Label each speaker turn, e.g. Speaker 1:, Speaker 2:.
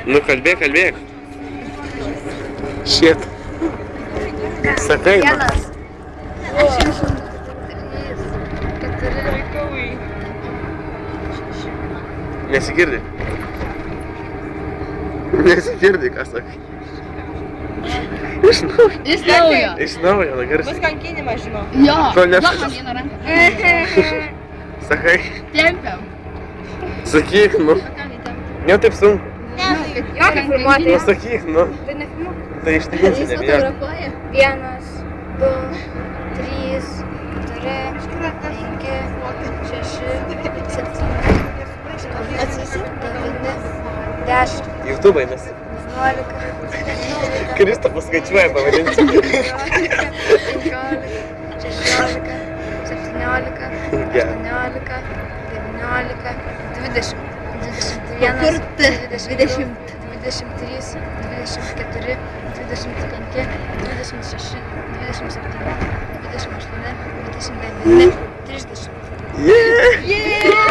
Speaker 1: Nu, kalbėk. Shit. Sakai, man. 3, 4. Nesigirdi, ką sakai. Iš naujo, na gerai.
Speaker 2: Bus kankinimas, žinau.
Speaker 3: Jo,
Speaker 1: Ko ne?
Speaker 3: duok man vieną ranką.
Speaker 1: Sakai,
Speaker 3: Tempiam.
Speaker 1: sakyk, nu. Ne taip sunku.
Speaker 2: Jokia filmuoti.
Speaker 1: Nu, sakyk, nu.
Speaker 2: Tai nefilmuok.
Speaker 1: Tai ištikrinsi, ne vieną.
Speaker 2: 1, 2, 3, 4, 5, 6, 7, 8, 9, 10,
Speaker 1: YouTube'ai mes.
Speaker 2: 11,
Speaker 1: Kristopas skaičiuoja pavadinti.
Speaker 2: 15, 16, 17, 18, 19, 20, 21, 22, 23, 24, 25, 26, 27, 28, 29, 30.